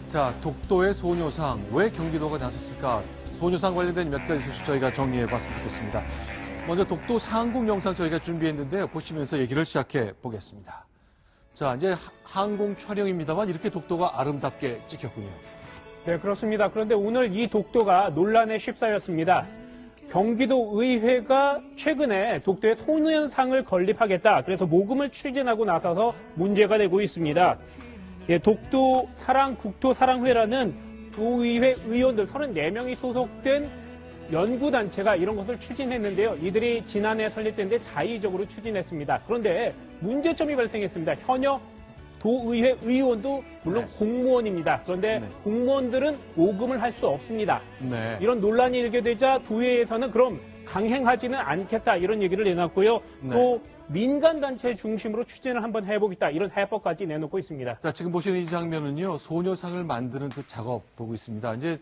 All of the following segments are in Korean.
자, 독도의 소녀상, 왜 경기도가 나섰을까? 소녀상 관련된 몇 가지 소식 저희가 정리해봤으면 좋겠습니다. 먼저 독도 상공 영상 저희가 준비했는데요. 보시면서 얘기를 시작해 보겠습니다. 자, 이제 항공 촬영입니다만 이렇게 독도가 아름답게 찍혔군요. 네, 그렇습니다. 그런데 오늘 이 독도가 논란에 휩싸였습니다. 경기도 의회가 최근에 독도에 소녀상을 건립하겠다. 그래서 모금을 추진하고 나서서 문제가 되고 있습니다. 예, 독도 사랑 국토사랑회라는 도의회 의원들 34명이 소속된 연구단체가 이런 것을 추진했는데요. 이들이 지난해 설립됐는데 자의적으로 추진했습니다. 그런데 문제점이 발생했습니다. 현역 도의회 의원도 물론 공무원입니다. 그런데 공무원들은 모금을 할 수 없습니다. 이런 논란이 일게 되자 도의회에서는 그럼 강행하지는 않겠다 이런 얘기를 내놨고요. 또 민간단체 중심으로 추진을 한번 해보겠다 이런 해법까지 내놓고 있습니다. 자, 지금 보시는 이 장면은요. 소녀상을 만드는 그 작업 보고 있습니다. 이제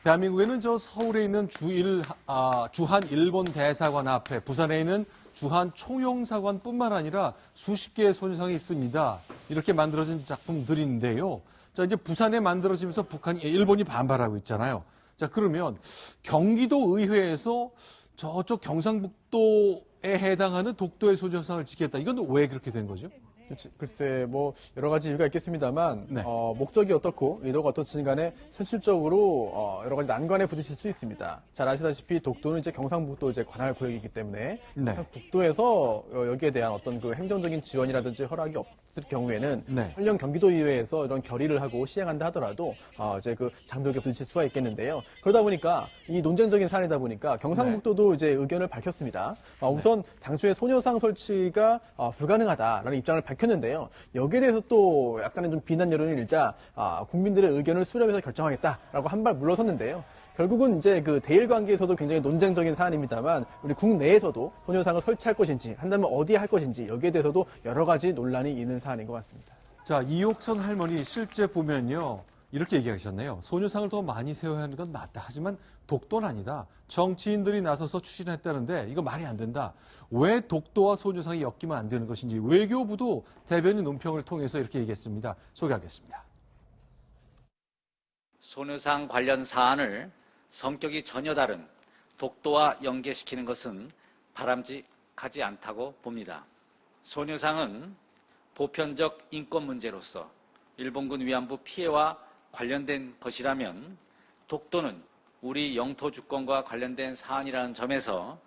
대한민국에는 저 서울에 있는 주한 일본 대사관 앞에 부산에 있는 주한 총영사관뿐만 아니라 수십 개의 소녀상이 있습니다. 이렇게 만들어진 작품들인데요. 자, 이제 부산에 만들어지면서 일본이 반발하고 있잖아요. 자, 그러면 경기도 의회에서 저쪽 경상북도에 해당하는 독도의 소녀상을 짓겠다. 이건 왜 그렇게 된 거죠? 글쎄, 여러 가지 이유가 있겠습니다만, 목적이 어떻고, 의도가 어떻든 간에 현실적으로, 여러 가지 난관에 부딪힐 수 있습니다. 잘 아시다시피 독도는 이제 경상북도 관할 구역이기 때문에, 경상북도에서 여기에 대한 어떤 그 행정적인 지원이라든지 허락이 없을 경우에는, 설령 경기도의회에서 이런 결의를 하고 시행한다 하더라도, 이제 그 장벽에 부딪힐 수가 있겠는데요. 그러다 보니까, 이 논쟁적인 사안이다 보니까, 경상북도도 이제 의견을 밝혔습니다. 우선, 당초에 소녀상 설치가 불가능하다라는 입장을 밝혔는데요. 여기에 대해서 또 약간의 좀 비난 여론이 일자 국민들의 의견을 수렴해서 결정하겠다라고 한 발 물러섰는데요. 결국은 이제 그 대일 관계에서도 굉장히 논쟁적인 사안입니다만 우리 국내에서도 소녀상을 설치할 것인지 한다면 어디에 할 것인지 여기에 대해서도 여러 가지 논란이 있는 사안인 것 같습니다. 자, 이옥선 할머니 실제 보면요. 이렇게 얘기하셨네요. 소녀상을 더 많이 세워야 하는 건 맞다. 하지만 독도는 아니다. 정치인들이 나서서 추진했다는데 이거 말이 안 된다. 왜 독도와 소녀상이 엮이면 안 되는 것인지 외교부도 대변인 논평을 통해서 이렇게 얘기했습니다. 소개하겠습니다. 소녀상 관련 사안을 성격이 전혀 다른 독도와 연계시키는 것은 바람직하지 않다고 봅니다. 소녀상은 보편적 인권 문제로서 일본군 위안부 피해와 관련된 것이라면 독도는 우리 영토 주권과 관련된 사안이라는 점에서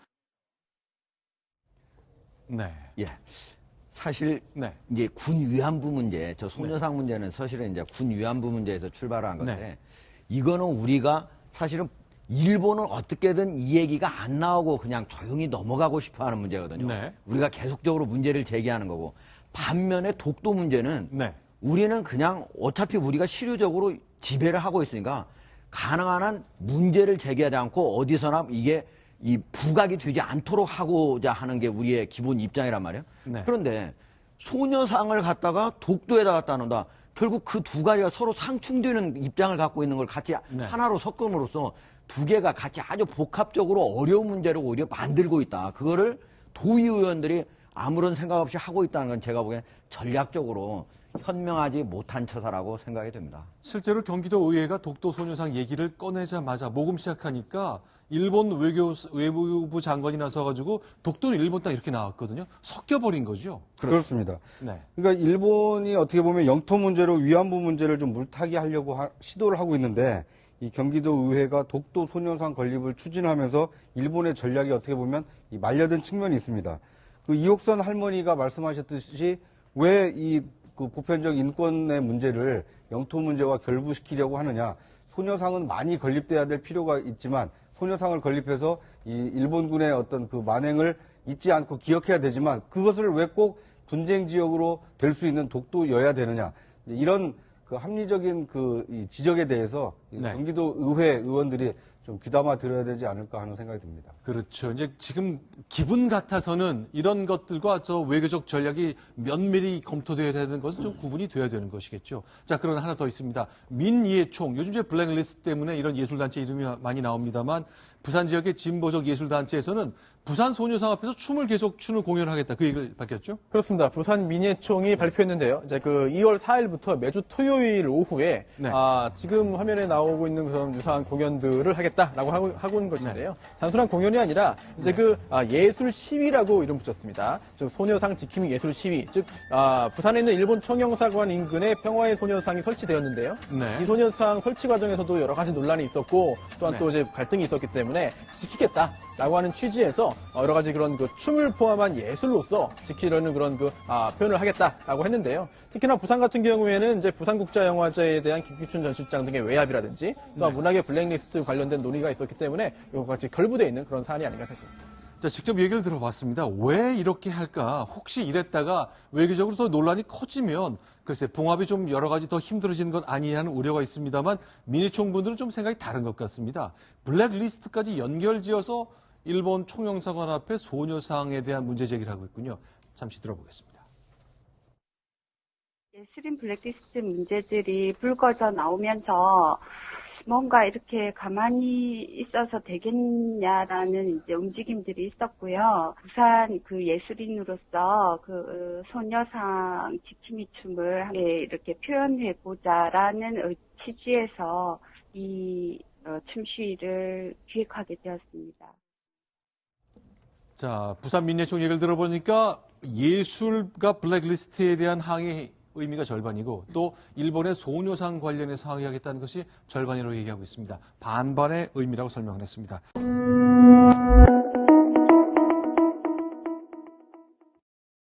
사실 이제 군 위안부 문제, 저 소녀상 문제는 사실은 이제 군 위안부 문제에서 출발한 건데 이거는 우리가 사실은 일본은 어떻게든 이 얘기가 안 나오고 그냥 조용히 넘어가고 싶어하는 문제거든요. 우리가 계속적으로 문제를 제기하는 거고 반면에 독도 문제는 우리는 그냥 어차피 우리가 실효적으로 지배를 하고 있으니까 가능한 한 문제를 제기하지 않고 어디서나 이게 이 부각이 되지 않도록 하고자 하는 게 우리의 기본 입장이란 말이에요. 그런데 소녀상을 갖다가 독도에다 갖다 놓는다. 결국 그 두 가지가 서로 상충되는 입장을 갖고 있는 걸 같이 하나로 섞음으로써 두 개가 같이 아주 복합적으로 어려운 문제를 오히려 만들고 있다. 그거를 도의원들이 아무런 생각 없이 하고 있다는 건 제가 보기엔 전략적으로 현명하지 못한 처사라고 생각이 됩니다. 실제로 경기도 의회가 독도 소녀상 얘기를 꺼내자마자 모금 시작하니까 일본 외교부 장관이 나서가지고 독도는 일본 땅 이렇게 나왔거든요. 섞여버린 거죠. 그렇습니다. 그러니까 일본이 어떻게 보면 영토 문제로 위안부 문제를 좀 물타기 하려고 시도를 하고 있는데 이 경기도 의회가 독도 소녀상 건립을 추진하면서 일본의 전략이 어떻게 보면 말려든 측면이 있습니다. 그 이옥선 할머니가 말씀하셨듯이 왜 이 그 보편적 인권의 문제를 영토 문제와 결부시키려고 하느냐. 소녀상은 많이 건립돼야 될 필요가 있지만 소녀상을 건립해서 이 일본군의 어떤 그 만행을 잊지 않고 기억해야 되지만 그것을 왜 꼭 분쟁 지역으로 될 수 있는 독도여야 되느냐. 이런 그 합리적인 그 이 지적에 대해서 경기도 의회 의원들이 좀 귀담아 들어야 되지 않을까 하는 생각이 듭니다. 그렇죠. 이제 지금 기분 같아서는 이런 것들과 저 외교적 전략이 면밀히 검토되어야 되는 것은 좀 구분이 되어야 되는 것이겠죠. 자, 그러나 하나 더 있습니다. 민예총. 요즘 이제 블랙리스트 때문에 이런 예술단체 이름이 많이 나옵니다만 부산 지역의 진보적 예술단체에서는 부산 소녀상 앞에서 춤을 계속 추는 공연을 하겠다. 그 얘기를 밝혔죠? 그렇습니다. 부산 민예총이 발표했는데요. 이제 그 2월 4일부터 매주 토요일 오후에 네. 지금 화면에 나오고 있는 그런 유사한 공연들을 하겠다고 하고 있는 것인데요. 단순한 공연이 아니라 이제 예술 시위라고 이름 붙였습니다. 즉 소녀상 지킴이 예술 시위. 즉 부산에 있는 일본 청영사관 인근에 평화의 소녀상이 설치되었는데요. 네. 이 소녀상 설치 과정에서도 여러 가지 논란이 있었고 또한 네. 또 이제 갈등이 있었기 때문에 지키겠다라고 하는 취지에서 여러 가지 그런 춤을 포함한 예술로서 지키려는 그런 표현을 하겠다라고 했는데요. 특히나 부산 같은 경우에는 이제 부산국제영화제에 대한 김기춘 전 실장 등의 외압이라든지 또 네. 문학의 블랙리스트 관련된 논의가 있었기 때문에 이와 같이 결부되어 있는 그런 사안이 아닌가 싶습니다. 자, 직접 얘기를 들어봤습니다. 왜 이렇게 할까? 혹시 이랬다가 외교적으로 더 논란이 커지면 글쎄 봉합이 좀 여러 가지 더 힘들어지는 건 아니냐 하는 우려가 있습니다만 민의총 분들은 좀 생각이 다른 것 같습니다. 블랙리스트까지 연결지어서 일본 총영사관 앞에 소녀상에 대한 문제 제기를 하고 있군요. 잠시 들어보겠습니다. 예술인 블랙리스트 문제들이 불거져 나오면서 뭔가 이렇게 가만히 있어서 되겠냐라는 이제 움직임들이 있었고요. 부산 예술인으로서 소녀상 지킴이 춤을 이렇게 표현해 보자라는 취지에서 이 춤시위를 기획하게 되었습니다. 자, 부산 민예총 얘기를 들어보니까 예술가 블랙리스트에 대한 항의 의미가 절반이고 또 일본의 소녀상 관련해서 항의하겠다는 것이 절반이라고 얘기하고 있습니다. 반반의 의미라고 설명을 했습니다.